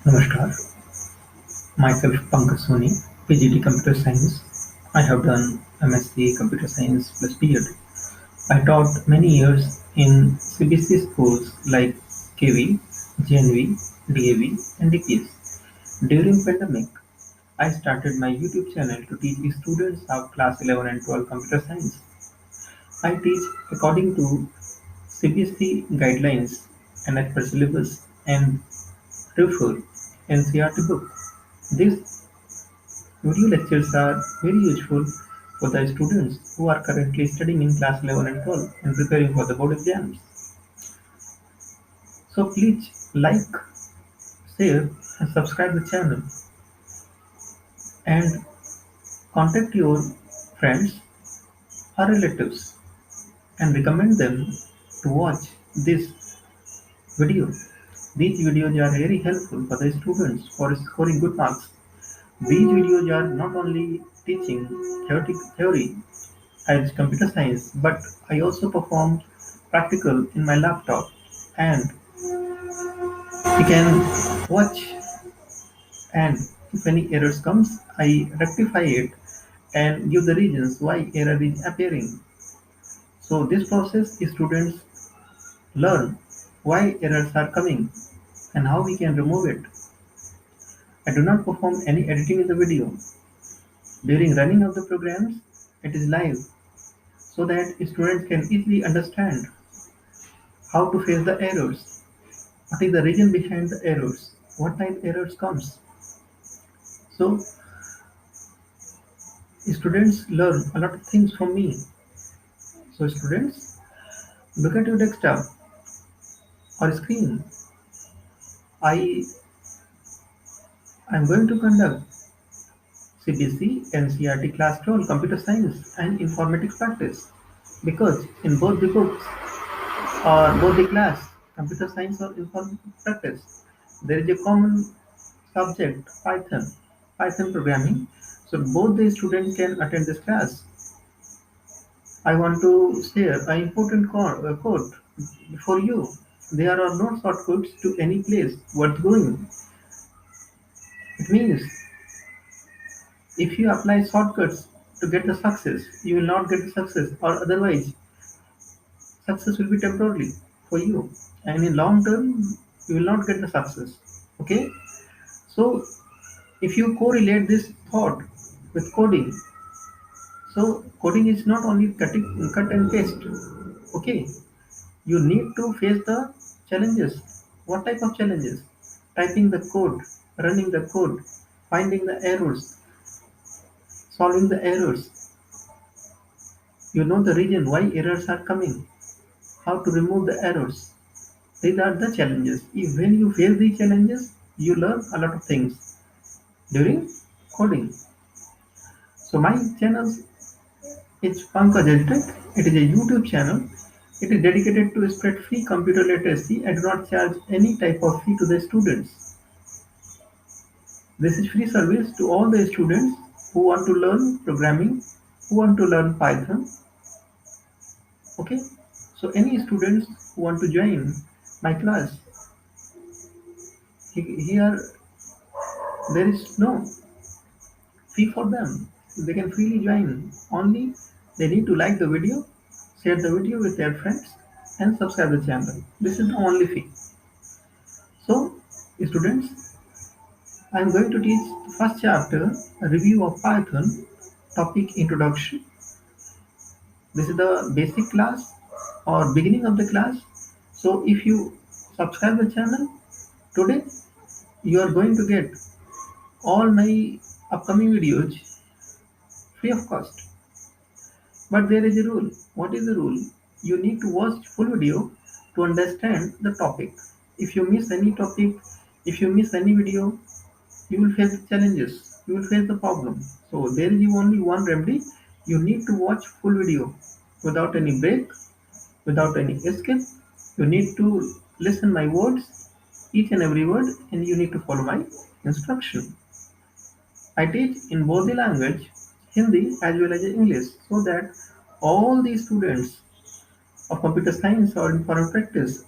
Namaskar, myself Pankaj Soni, PGT Computer Science. I have done MSc Computer Science plus B.Ed. I taught many years in CBSE schools like KV, JNV, DAV, and DPS. During pandemic, I started my YouTube channel to teach students of class 11 and 12 computer science. I teach according to CBSE guidelines and as per syllabus and refer NCERT book. These video lectures are very useful for the students who are currently studying in class 11 and 12 and preparing for the board exams. So please like, share and subscribe the channel and contact your friends or relatives and recommend them to watch this video. These videos are very helpful for the students for scoring good marks. These videos are not only teaching theory as computer science, but I also perform practical in my laptop, and you can watch, and if any errors comes, I rectify it and give the reasons why error is appearing. So this process students learn why errors are coming and how we can remove it. I do not perform any editing in the video. During running of the programs, it is live so that students can easily understand how to face the errors. What is the reason behind the errors? What type errors comes? So students learn a lot of things from me. So students, look at your desktop or screen. I am going to conduct CBSE NCERT Class 12 Computer Science and Informatics Practice because in both the books or both the class, Computer Science or Informatics Practice, there is a common subject Python programming. So both the students can attend this class. I want to share an important quote for you. There are no shortcuts to any place worth going. It means if you apply shortcuts to get the success, you will not get the success, or otherwise, success will be temporarily for you, and in long term, you will not get the success. Okay, so if you correlate this thought with coding, so coding is not only cut and paste. Okay, you need to face the challenges. What type of challenges? Typing the code, running the code, finding the errors, solving the errors. You know the reason why errors are coming, how to remove the errors. These are the challenges. If when you face these challenges, you learn a lot of things during coding. So my channel is Pankaj EdTech. It is a YouTube channel. It is dedicated to spread free computer literacy. I do not charge any type of fee to the students. This is free service to all the students who want to learn programming, who want to learn Python. Okay, so any students who want to join my class, here there is no fee for them. They can freely join. Only they need to like the video, share the video with their friends, and subscribe the channel. This is the only fee. So, students, I am going to teach the first chapter, a review of Python, topic introduction. This is the basic class or beginning of the class. So, if you subscribe the channel today, you are going to get all my upcoming videos free of cost. But there is a rule. What is the rule? You need to watch full video to understand the topic. If you miss any topic, if you miss any video, you will face the challenges. You will face the problem. So there is only one remedy. You need to watch full video without any break, without any escape. You need to listen my words, each and every word, and you need to follow my instruction. I teach in both the language, Hindi as well as English, so that all the students of computer science or information practice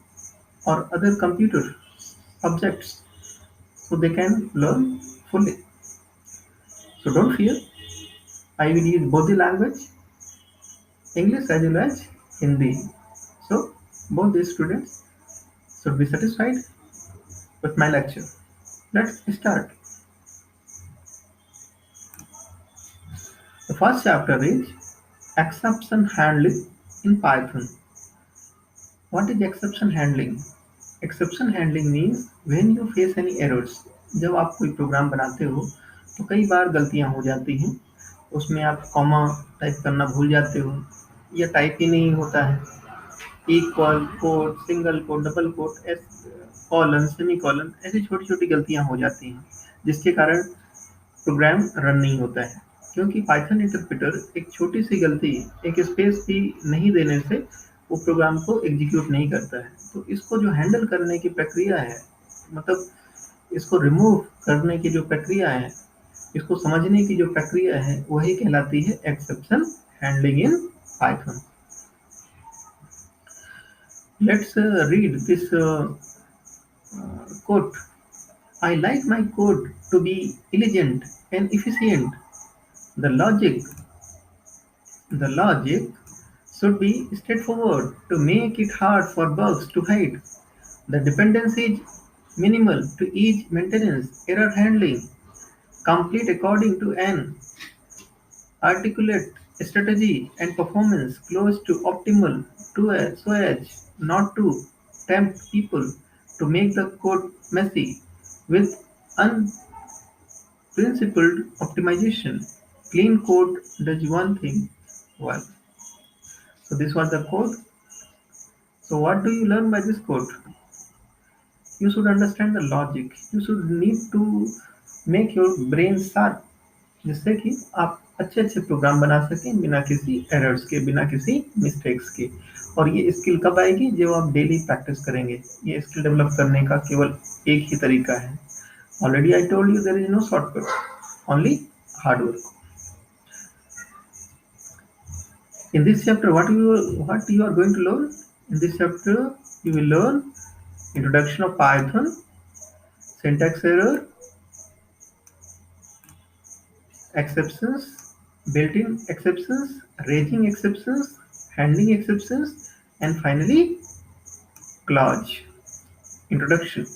or other computer subjects so they can learn fully. So don't fear, I will use both the language, English as well as Hindi. So both these students should be satisfied with my lecture. Let's start. The first chapter is exception handling in Python. What is exception handling? Exception handling means when you face any errors. जब आप कोई programme बनाते हो तो कई बार गलतियां हो जाती हैं, उसमें आप कॉमा टाइप करना भूल जाते हो या टाइप ही नहीं होता है, equal quote, single quote, double quote, colon, semicolon, ऐसी छोटी छोटी गलतियां हो जाती हैं जिसके कारण प्रोग्राम रन नहीं होता है, क्योंकि पाइथन इंटरप्रेटर एक छोटी सी गलती, एक स्पेस भी नहीं देने से वो प्रोग्राम को एग्जीक्यूट नहीं करता है। तो इसको जो हैंडल करने की प्रक्रिया है, मतलब इसको रिमूव करने की जो प्रक्रिया है, इसको समझने की जो प्रक्रिया है, वही कहलाती है exception handling in Python. Let's read this quote. I like my code to be elegant and efficient. The logic, the logic should be straightforward to make it hard for bugs to hide. The dependency is minimal to ease maintenance, error handling, complete according to an articulate strategy and performance close to optimal so as not to tempt people to make the code messy with unprincipled optimization. Clean code does one thing well. So this was the code. So what do you learn by this code? You should understand the logic. You should need to make your brain sharp, जिससे कि आप अच्छे अच्छे programme बना सकें बिना किसी errors के, बिना किसी मिस्टेक्स के। और ये स्किल कब आएगी? जब आप डेली प्रैक्टिस करेंगे। ये स्किल डेवलप करने का केवल एक ही तरीका है। Already I told you there is no shortcut, only hard work. In this chapter, what you are going to learn? In this chapter, you will learn introduction of Python, syntax error, exceptions, built-in exceptions, raging exceptions, handling exceptions, and finally clause. Introduction.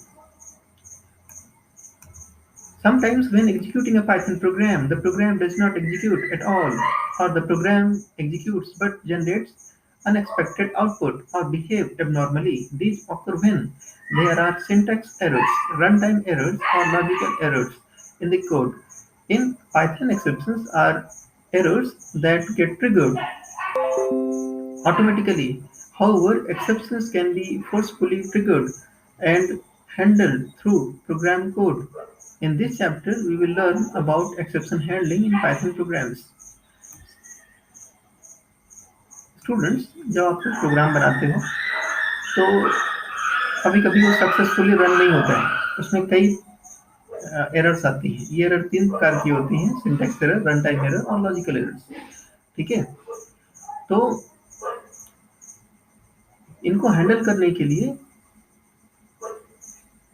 Sometimes when executing a Python program, the program does not execute at all, or the program executes but generates unexpected output or behave abnormally. These occur when there are syntax errors, runtime errors, or logical errors in the code. In Python, exceptions are errors that get triggered automatically. However, exceptions can be forcefully triggered and handled through program code. In this chapter, we will learn about exception handling in Python programs. Students, जब आप कोई programme बनाते हो तो कभी कभी वो successfully run नहीं होता है, उसमें कई एरर्स आती हैं। ये एरर तीन प्रकार की होती हैं: syntax error, run time error और लॉजिकल एरर्स। ठीक है, तो इनको हैंडल करने के लिए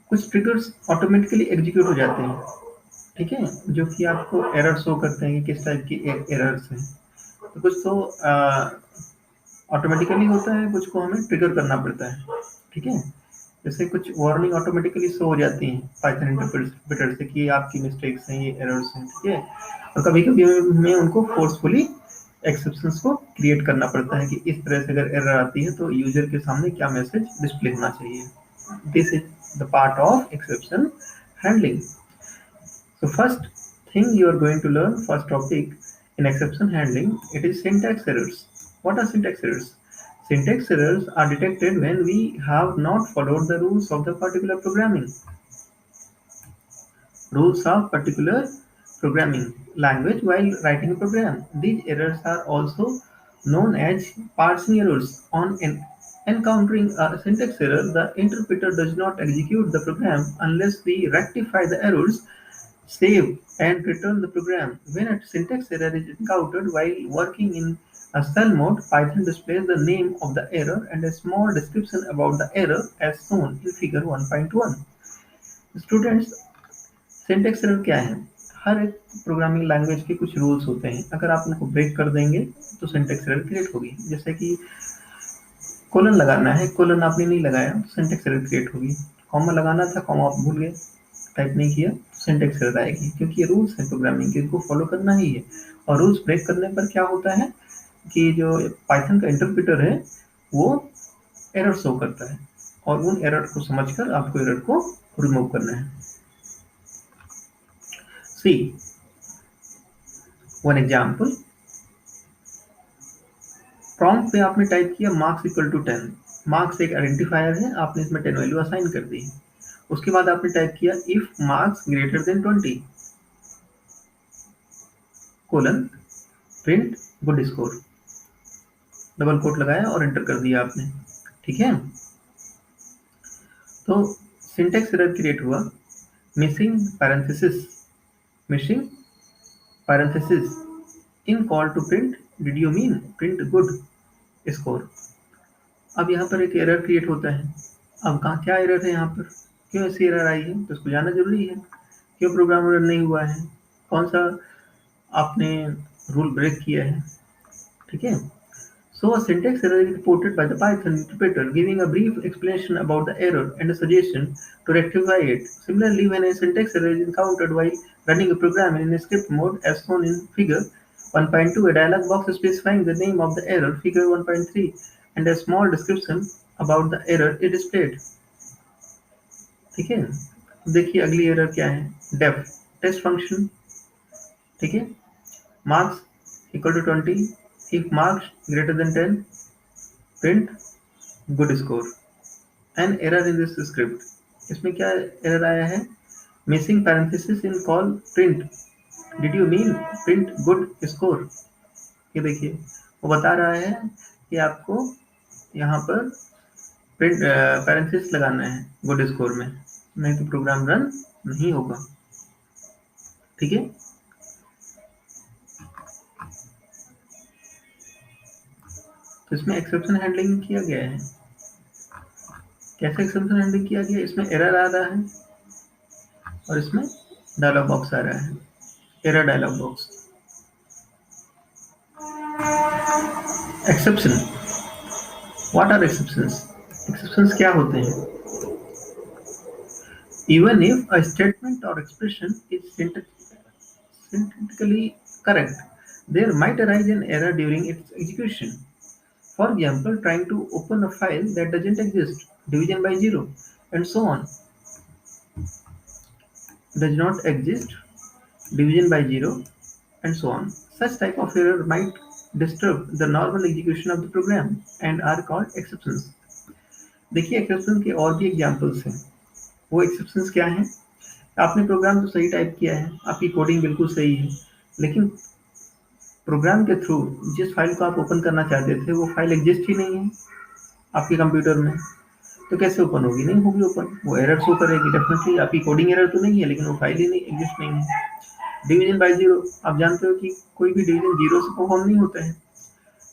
कुछ ट्रिगर्स ऑटोमेटिकली एग्जीक्यूट हो जाते हैं। ठीक है, जो कि आपको एरर शो करते हैं कि किस टाइप की एरर्स हैं। तो कुछ तो ऑटोमेटिकली होता है, कुछ को हमें ट्रिगर करना पड़ता है। ठीक है, जैसे कुछ वार्निंग ऑटोमेटिकली शो हो जाती हैं पाइथन इंटरप्रेटर से कि आपकी मिस्टेक्स हैं, ये एरर्स हैं। ठीक है, और कभी कभी हमें उनको फोर्सफुली एक्सेप्शंस को क्रिएट करना पड़ता है कि इस तरह से अगर एरर आती है तो यूजर के सामने क्या मैसेज डिस्प्ले होना चाहिए। This is the part of exception handling. So first thing you are going to learn, first topic in exception handling, it is syntax errors. What are syntax errors? Syntax errors are detected when we have not followed the rules of the particular programming. Rules of particular programming language while writing a program. These errors are also known as parsing errors. On encountering a syntax error, the interpreter does not execute the program unless we rectify the errors, save and return the program. When a syntax error is encountered while working in A cell mode, Python displays the name of the error and a small description about the error as shown in figure 1.1. Students, syntax error क्या है? हर एक programming language के कुछ rules होते हैं, अगर आप उनको ब्रेक कर देंगे तो सिंटेक्स एरर क्रिएट होगी। जैसे कि कोलन लगाना है, कोलन आपने नहीं लगाया तो सिंटेक्स एरर क्रिएट होगी। कॉमा लगाना था, कॉमा आप भूल गए, टाइप नहीं किया तो सिंटेक्स एरर आएगी, क्योंकि ये रूल्स है प्रोग्रामिंग के, इनको फॉलो करना ही है। और रूल्स ब्रेक करने पर क्या होता है कि जो पाइथन का इंटरप्रेटर है वो एरर शो करता है, और उन एरर को समझकर आपको एरर को रिमूव करना है। सी वन एग्जाम्पल, प्रॉम्प्ट पे आपने टाइप किया मार्क्स इक्वल टू 10। मार्क्स एक आइडेंटिफायर है, आपने इसमें 10 वैल्यू असाइन कर दी। उसके बाद आपने टाइप किया if marks greater than 20 colon print good score, double quote लगाया और एंटर कर दिया आपने। ठीक है, तो सिंटेक्स एरर क्रिएट हुआ। Missing parenthesis, missing parenthesis in call to print, did you mean print good score. अब यहाँ पर एक एरर क्रिएट होता है। अब कहाँ क्या एरर है यहाँ पर, क्यों ऐसी एरर आई है, तो इसको जानना जरूरी है। क्यों प्रोग्राम रन नहीं हुआ है, कौन सा आपने रूल ब्रेक किया है। ठीक है, so a syntax error is reported by the Python interpreter, giving a brief explanation about the error and a suggestion to rectify it. Similarly, when a syntax error is encountered while running a program in a script mode, as shown in Figure 1.2, a dialog box specifying the name of the error, Figure 1.3, and a small description about the error is displayed. ठीक है, देखिए अगली error क्या है, def test function. ठीक है, marks equal to 20, if marks greater than 10 print good score। an error in this script, इसमें क्या एरर आया है, missing parenthesis in call print, did you mean print good score. ये देखिए वो बता रहा है कि आपको यहाँ पर प्रिंट पैरेंथेसिस लगाना है गुड स्कोर में, नहीं तो प्रोग्राम रन नहीं होगा। ठीक है, तो इसमें एक्सेप्शन हैंडलिंग किया गया है। कैसे एक्सेप्शन हैंडलिंग किया गया, इसमें एरर आ रहा है और इसमें डायलॉग बॉक्स आ रहा है, error dialog box. Exception, what are exceptions, exceptions क्या होते हैं। इवन इफ अ स्टेटमेंट और expression is syntactically correct, there might arise an error during its execution. For example, trying to open a file that doesn't exist, division by zero, and so on. Does not exist, division by zero, and so on. Such type of error might disturb the normal execution of the program and are called exceptions. देखिए exception के और भी examples हैं। वो exceptions क्या हैं, आपने programme तो सही टाइप किया है, आपकी कोडिंग बिल्कुल सही है, लेकिन प्रोग्राम के थ्रू जिस फाइल को आप ओपन करना चाहते थे वो फाइल एग्जिस्ट ही नहीं है आपके कंप्यूटर में, तो कैसे ओपन होगी, नहीं होगी ओपन, वो एरर शो करेगी डेफिनेटली। आपकी कोडिंग एरर तो नहीं है, लेकिन वो फाइल ही नहीं एग्जिस्ट नहीं है। डिवीजन बाय जीरो, आप जानते हो कि कोई भी डिवीजन जीरो से परफॉर्म नहीं होता है,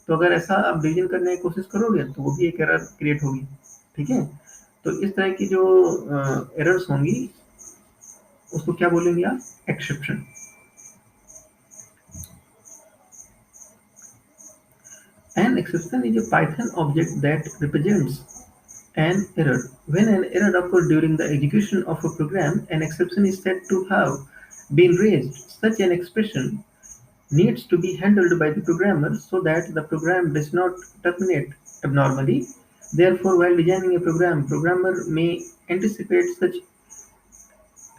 तो अगर ऐसा आप डिवीजन करने की कोशिश करोगे तो वो भी एक एरर क्रिएट होगी। ठीक है, तो इस तरह की जो एरर्स होंगी उसको क्या बोलेंगे आप, exception. An exception is a Python object that represents an error. When an error occurs during the execution of a program, an exception is said to have been raised. Such an expression needs to be handled by the programmer so that the program does not terminate abnormally. Therefore, while designing a program, programmer may anticipate such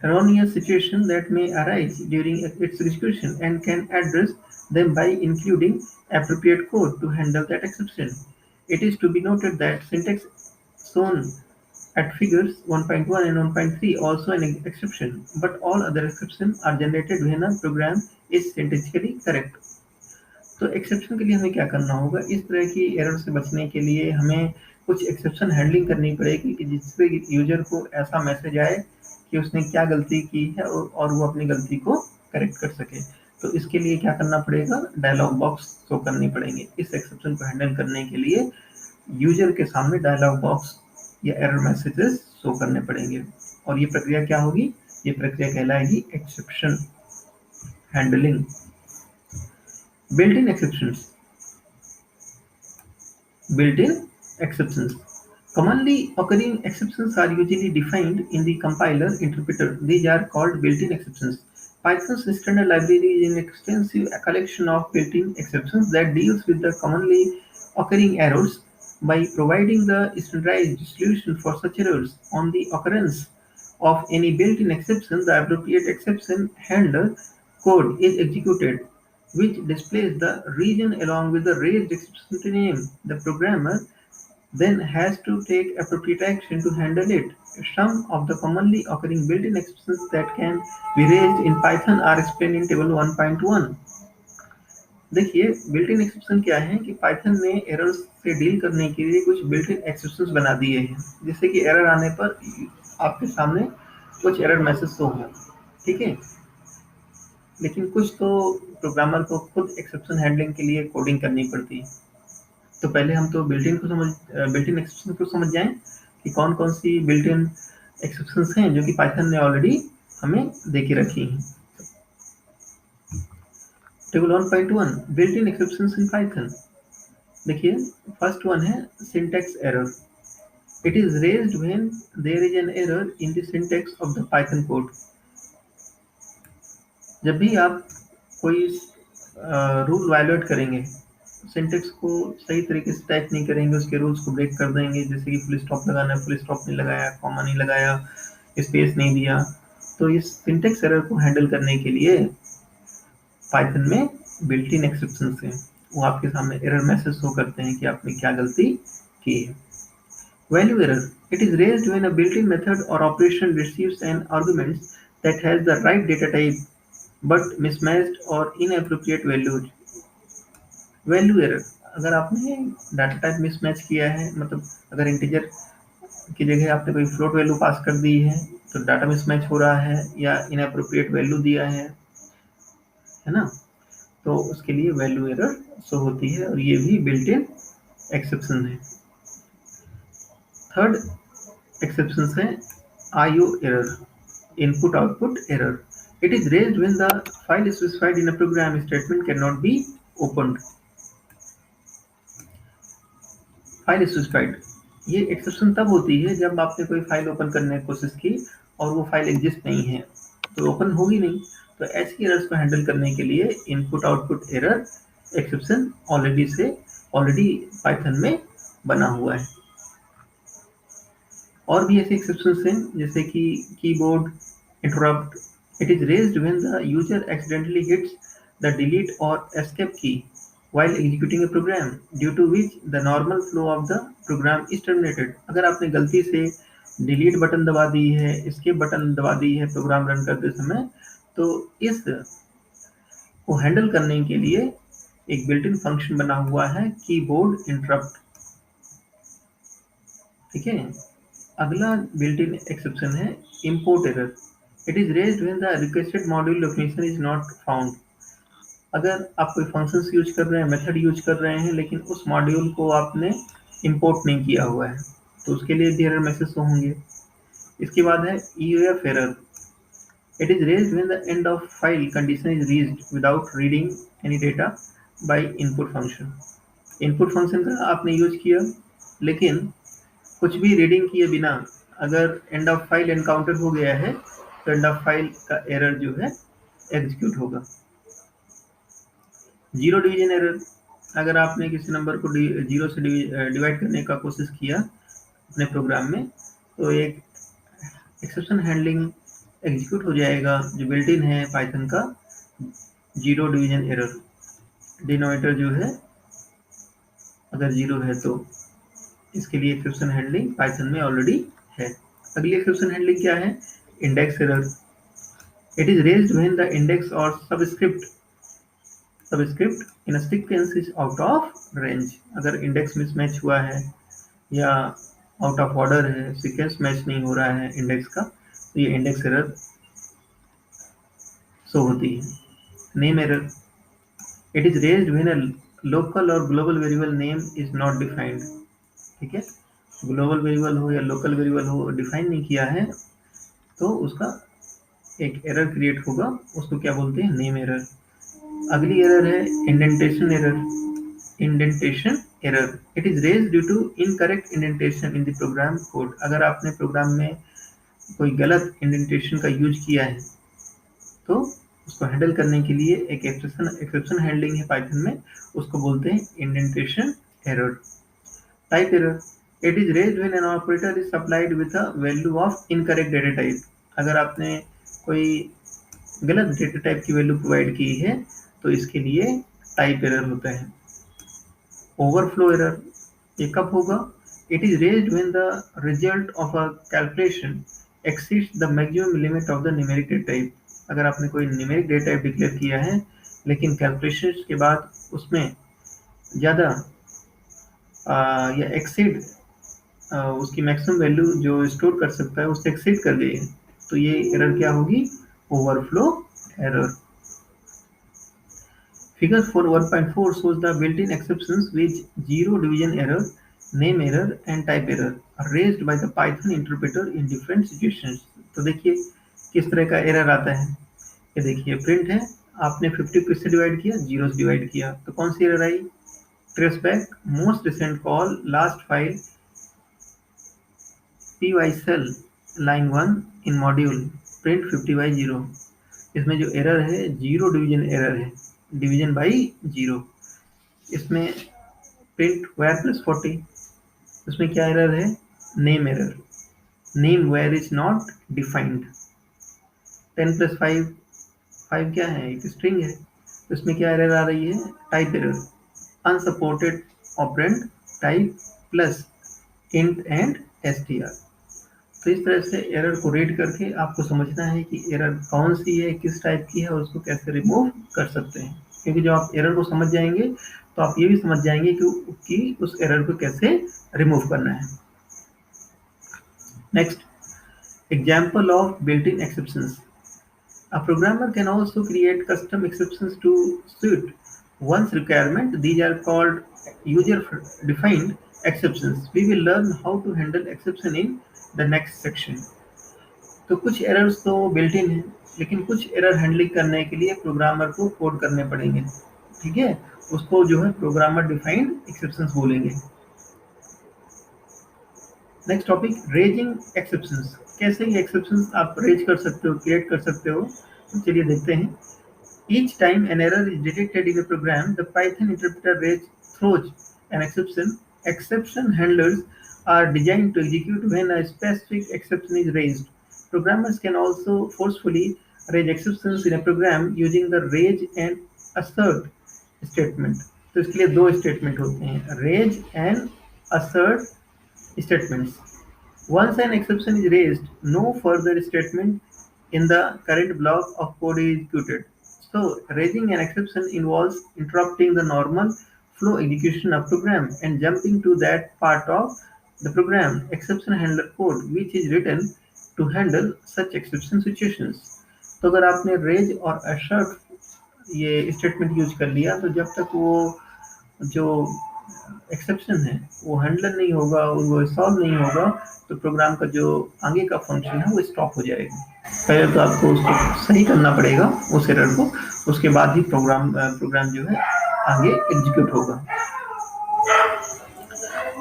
erroneous situations that may arise during its execution and can address them by including appropriate code to handle that exception. It is to be noted that syntax shown at figures 1.1 and 1.3 also an exception, but all other exceptions are generated when a program is syntactically correct. तो exception के लिए हमें क्या करना होगा, इस तरह की एरर से बचने के लिए हमें कुछ एक्सेप्शन हैंडलिंग करनी पड़ेगी कि जिससे यूजर को ऐसा मैसेज आए कि उसने क्या गलती की है और वो अपनी गलती को करेक्ट कर सके। तो इसके लिए क्या करना पड़ेगा, डायलॉग बॉक्स शो करनी पड़ेंगे। इस एक्सेप्शन को हैंडल करने के लिए यूजर के सामने डायलॉग बॉक्स या एरर मैसेजेस शो करने पड़ेंगे। और ये प्रक्रिया क्या होगी, ये प्रक्रिया कहलाएगी exception handling. built-in exceptions. Built-in exceptions. Commonly occurring exceptions are usually defined in the compiler interpreter. These are called built-in exceptions. Python's standard library is an extensive collection of built-in exceptions that deals with the commonly occurring errors by providing the standardized solution for such errors. On the occurrence of any built-in exception, the appropriate exception handler code is executed, which displays the region along with the raised exception name. The programmer then has to take appropriate action to handle it. Some of the commonly occurring built-in exceptions that can be raised in Python are explained in table 1.1. देखिए built in exception क्या है कि Python ने errors से deal करने के लिए कुछ बिल्ट इन एक्सेप्शंस बना दिए हैं, जिससे कि एरर आने पर आपके सामने कुछ एरर मैसेज शो हो, ठीक है। लेकिन कुछ तो प्रोग्रामर को खुद एक्सेप्शन हैंडलिंग के लिए कोडिंग करनी पड़ती है। तो पहले हम तो बिल्ट इन एक्सेप्शन को समझ जाएं कि कौन कौन सी बिल्ट इन एक्सेप्शंस हैं जो कि पाइथन ने ऑलरेडी हमें दे के रखी हैं। Table 1.1 built in exceptions in Python. देखिए फर्स्ट वन है syntax error. It is raised when there is an error in the syntax of the Python code. जब भी आप कोई रूल वायलेट करेंगे, सिंटेक्स को सही तरीके से टाइप नहीं करेंगे, उसके रूल्स को ब्रेक कर देंगे, जैसे कि फुल स्टॉप लगाना है फुल स्टॉप नहीं लगाया, कॉमा नहीं लगाया, स्पेस नहीं दिया, तो इस सिंटेक्स एरर को हैंडल करने के लिए पाइथन में बिल्ट इन एक्सेप्शंस हैं। वो आपके सामने एरर मैसेज शो करते हैं कि आपने क्या गलती की है। Value error. It is raised when a built in method or operation receives an argument that has the right data type but mismatched or inappropriate values. Value error, अगर आपने डाटा टाइप मिसमैच किया है, मतलब अगर integer की जगह आपने कोई फ्लोट वैल्यू पास कर दी है तो डाटा मिसमैच हो रहा है, या इनएप्रोप्रिएट वैल्यू दिया है ना, तो उसके लिए वैल्यू एरर शो होती है और ये भी बिल्ट इन एक्सेप्शन है। थर्ड एक्सेप्शन है IO error, input output error. It is raised when the file specified in a program statement cannot be opened. File specified, ये एक्सेप्शन तब होती है जब आपने कोई फाइल ओपन करने की कोशिश की और वो फाइल एग्जिस्ट नहीं है, तो ओपन होगी नहीं। तो ऐसी एरर्स को हैंडल करने के लिए input output error exception already Python में बना हुआ है। और भी ऐसे एक्सेप्शंस हैं जैसे कि keyboard interrupt. It is raised when the user accidentally hits the delete और एस्केप की while executing a program, due to which the normal flow of the program is terminated. अगर आपने गलती से डिलीट बटन दबा दी है, एस्केप बटन दबा दी है प्रोग्राम रन करते समय, तो इस को हैंडल करने के लिए एक बिल्ट इन फंक्शन बना हुआ है कीबोर्ड इंटरप्ट, ठीक है। अगला बिल्ट इन एक्सेप्शन है import error. It is raised when the requested module definition is not found. अगर आप कोई फंक्शंस यूज कर रहे हैं, मेथड यूज कर रहे हैं, लेकिन उस मॉड्यूल को आपने इंपोर्ट नहीं किया हुआ है, तो उसके लिए भी एरर मैसेज होंगे। इसके बाद है EOF error. It is raised when the end of file condition is reached without reading any data by input function. Input function का आपने यूज किया, लेकिन कुछ भी रीडिंग किए बिना अगर एंड ऑफ फाइल एनकाउंटर हो गया है, तो एंड ऑफ फाइल का एरर जो है एग्जीक्यूट होगा। Zero division error. अगर आपने किसी नंबर को जीरो से डिवाइड करने का कोशिश किया अपने प्रोग्राम में, तो एक एक्सेप्शन हैंडलिंग एग्जीक्यूट हो जाएगा जो बिल्ट इन है पाइथन का, जीरो डिवीजन एरर। डिनोमिनेटर जो है अगर जीरो है तो इसके लिए एक्सेप्शन हैंडलिंग पाइथन में ऑलरेडी है। अगली एक्सेप्शन हैंडलिंग क्या है, index error. It is raised when the index or subscript in sequence is out of range. अगर इंडेक्स मिसमैच हुआ है या आउट ऑफ ऑर्डर है, सीक्वेंस मैच नहीं हो रहा है इंडेक्स का, तो ये इंडेक्स एरर शो होती है। Name error. It is raised when a local or global variable name is not defined. ठीक है, ग्लोबल वेरिएबल हो या लोकल वेरिएबल हो, डिफाइन नहीं किया है तो उसका एक एरर क्रिएट होगा, उसको क्या बोलते हैं? Name error. अगली एरर है indentation error. Indentation error, it is raised due to incorrect indentation in the program code. अगर आपने प्रोग्राम में कोई गलत इंडेंटेशन का यूज किया है तो उसको हैंडल करने के लिए एक एक्सेप्शन हैंडलिंग है पाइथन में, उसको बोलते हैं indentation error. Type error, it is raised when an operator is supplied with a value of incorrect data type. अगर आपने कोई गलत डेटा टाइप की वैल्यू प्रोवाइड की है तो इसके लिए टाइप एरर होता है। ओवरफ्लो एरर, ये कब होगा? It is raised when the result of a calculation exceeds the maximum limit of the numeric data type. अगर आपने कोई न्यूमेरिक डेटा टाइप डिक्लेयर किया है लेकिन कैलकुलेशन के बाद उसमें ज़्यादा या एक्सीड उसकी मैक्सिमम वैल्यू जो स्टोर कर सकता है उससे एक्सीड कर गई है, तो ये एरर क्या होगी? Overflow error. Figure 1.4 shows the built-in exceptions which zero division error, name error and type error are raised by the Python interpreter in different situations। तो देखिए किस तरह का एरर आता है। ये देखिए प्रिंट है, आपने 50 किससे डिवाइड किया? 0 से डिवाइड किया, तो कौन सी एरर आई? Traceback most recent call last file py cell line 1 in module print 50/0। इसमें जो एरर है जीरो डिवीजन एरर है, डिवीजन बाई जीरो। इसमें प्रिंट वायर प्लस 40, उसमें क्या एरर है? Name error, name wire is not defined. 10 plus 5, 5 क्या है? एक स्ट्रिंग है, उसमें क्या एरर आ रही है? Type error, unsupported operand type plus int and str। तो इस तरह से एरर को रीड करके आपको समझना है कि एरर कौन सी है, किस टाइप की है और उसको कैसे रिमूव कर सकते हैं। क्योंकि जब आप एरर को समझ जाएंगे तो आप ये भी समझ जाएंगे कि उस एरर को कैसे रिमूव करना है। Next, example of built in exceptions. A programmer can also create custom exceptions to suit one's requirement. These are called user-defined exceptions. We will learn how to handle exception in the next section. तो कुछ errors तो built in है, लेकिन कुछ error handling करने के लिए programmer को कोड करने पड़ेंगे। ठीक है, उसको जो है प्रोग्रामर डिफाइंड एक्सेप्शंस बोलेंगे। Next topic, raising exceptions. कैसे ये एक्सेप्शंस आप रेज कर सकते हो, क्रिएट कर सकते हो, तो चलिए देखते हैं। Each time an error is detected in a program, the Python interpreter throws an exception. Exception handlers are designed to execute when a specific exception is raised. Programmers can also forcefully raise exceptions in a program using the raise and assert statement. तो इसके लिए दो statement होते हैं, raise and assert statements. Once an exception is raised, no further statement in the current block of code is executed. So, raising an exception involves interrupting the normal flow execution of program and jumping to that part of the program exception handler code which is written to handle such exception situations। तो अगर आपने raise और assert ये statement use कर लिया तो जब तक वो जो एक्सेप्शन है वो हैंडल नहीं होगा, वो सॉल्व नहीं होगा, तो प्रोग्राम का जो आगे का फंक्शन है वो स्टॉप हो जाएगा। पहले तो आपको उसको सही करना पड़ेगा उस एरर को, उसके बाद ही प्रोग्राम जो है आगे एग्जीक्यूट होगा।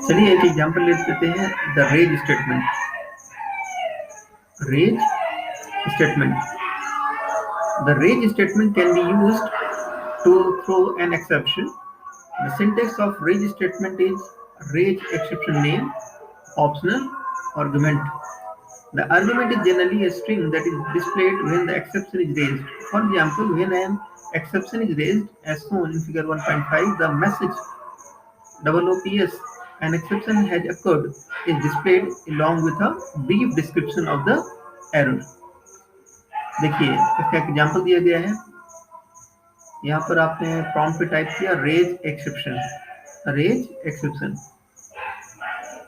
चलिए एक एग्जांपल ले लेते हैं, the raise statement. Raise statement, the raise statement can be used to throw an exception. The syntax of raise statement is raise exception name, optional argument. The argument is generally a string that is displayed when the exception is raised. For example, when an exception is raised, as shown in figure 1.5, the message OOPS, an exception has occurred, is displayed along with a brief description of the error. देखिए इसका example दिया गया है, यहाँ पर आपने prompt पे type किया रेज एक्सेप्शन। रेज एक्सेप्शन,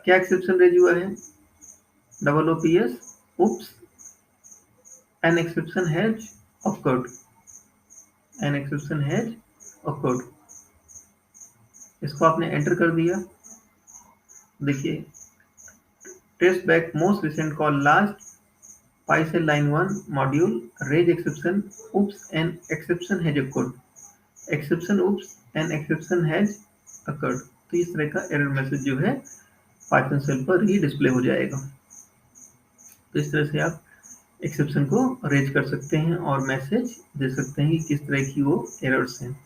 क्या एक्सेप्शन रेज हुआ है? OOPS, oops, an exception has occurred। An exception has occurred। इसको आपने एंटर कर दिया। देखिए, traceback most recent call last pyshell line 1 module raise exception oops an exception has occurred, exception oops an exception has occurred। तो इस तरह का error message जो है पाइथन शेल पर ही डिस्प्ले हो जाएगा। तो इस तरह से आप एक्सेप्शन को रेज कर सकते हैं और मैसेज दे सकते हैं कि किस तरह की वो एरर्स हैं।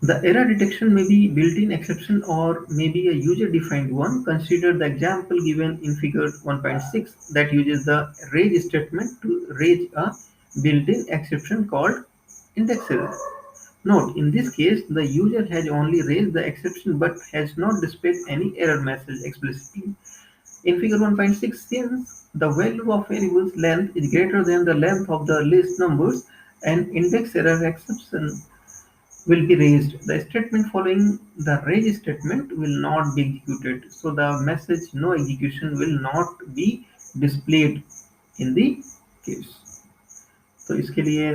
The error detection may be built-in exception or may be a user-defined one. Consider the example given in figure 1.6 that uses the range statement to raise a built-in exception called index error. Note, in this case, the user has only raised the exception but has not displayed any error message explicitly. In figure 1.6, since the value of variable's length is greater than the length of the list numbers, an index error exception will be raised. The statement following the raise statement will not be executed. So the message no execution will not be displayed in the case. तो इसके लिए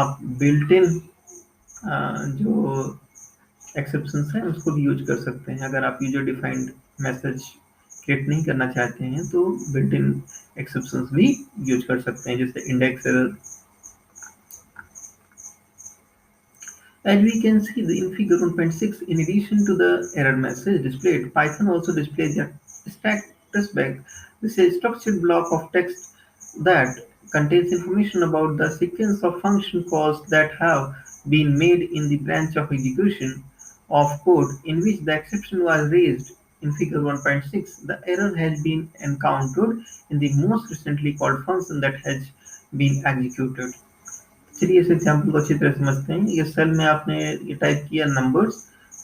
आप built in जो exceptions हैं उसको भी use कर सकते हैं। अगर आप यूजर डिफाइंड मैसेज क्रिएट नहीं करना चाहते हैं तो बिल्ट इन एक्सेप्शंस भी यूज कर सकते हैं, जैसे index error. As we can see in figure 1.6, in addition to the error message displayed, Python also displays a stack traceback. This is a structured block of text that contains information about the sequence of function calls that have been made in the branch of execution of code in which the exception was raised. In figure 1.6, the error has been encountered in the most recently called function that has been executed. चलिए इस example को अच्छी तरह समझते हैं। ये cell में आपने ये टाइप किया नंबर्स,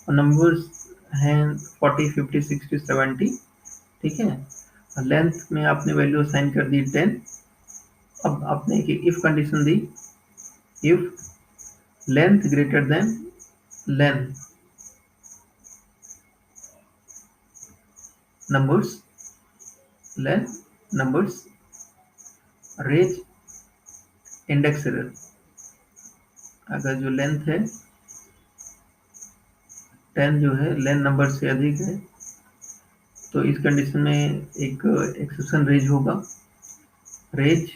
और नंबर्स हैं 40, 50, 60, 70, ठीक है। लेंथ में आपने वैल्यू असाइन कर दी 10। अब आपने एक इफ कंडीशन दी, if length greater than length numbers, length numbers raise index error. अगर जो लेंथ है 10 जो है लेंथ नंबर से अधिक है तो इस कंडीशन में एक एक्सेप्शन रेज होगा, रेज,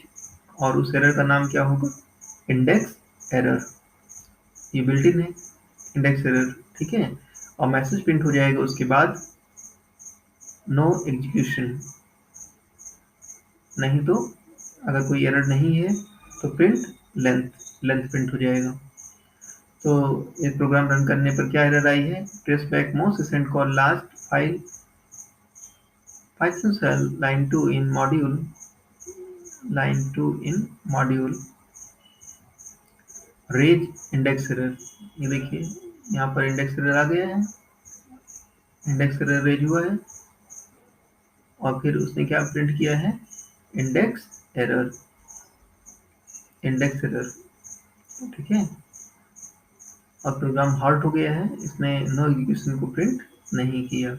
और उस एरर का नाम क्या होगा, इंडेक्स एरर। ये बिल्ट इन है इंडेक्स एरर, ठीक है। और मैसेज प्रिंट हो जाएगा उसके बाद नो एग्जीक्यूशन, नहीं तो अगर कोई एरर नहीं है तो प्रिंट लेंथ, लेंथ प्रिंट हो जाएगा। तो ये प्रोग्राम रन करने पर क्या एरर आई है, traceback most recent call last file Python shell line 2 in module raise index error. ये देखिए यहाँ पर इंडेक्स एरर आ गया है, इंडेक्स एरर रेज हुआ है और फिर उसने क्या प्रिंट किया है, इंडेक्स एरर, इंडेक्स एरर, ठीक है। और प्रोग्राम हॉल्ट हो गया है, इसने नो एग्जीक्यूशन को प्रिंट नहीं किया।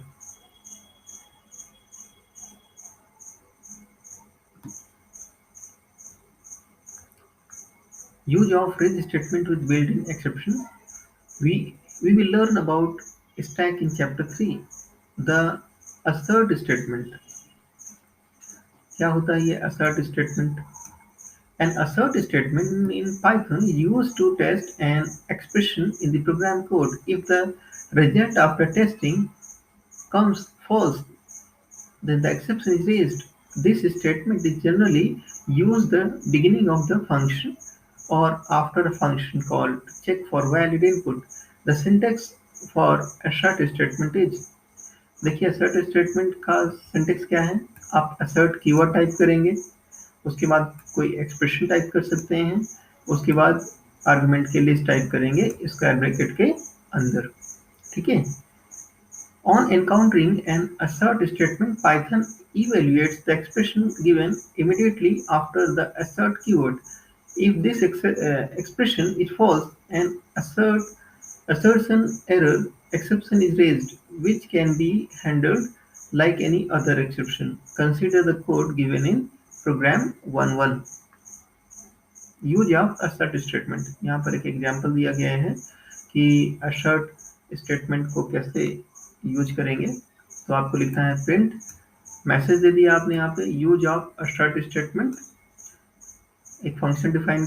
Use of range statement with built-in exception. We will learn about stack in chapter 3. The assert statement. क्या होता है ये assert statement? An assert statement in Python is used to test an expression in the program code. If the result after testing comes false, then the exception is raised. This statement is generally used the beginning of the function or after a function call to check for valid input. The syntax for assert statement is, देखिए assert statement का syntax क्या है, आप assert keyword type करेंगे, उसके बाद कोई expression type कर सकते हैं, उसके बाद आर्गुमेंट के लिस्ट टाइप करेंगे स्क्वायर ब्रैकेट के अंदर, ठीक है। On encountering an assert statement, Python evaluates the expression given immediately after the assert keyword. If this expression is false, an assertion error exception is raised, which can be handled like any other exception. Consider the code given in program 1.1. Use of assert statement, यहाँ पर एक example दिया गया है कि assert statement को कैसे use करेंगे। तो आपको लिखना है प्रिंट, मैसेज दे दिया आपने यहाँ पे यूज ऑफ assert स्टेटमेंट, एक फंक्शन डिफाइन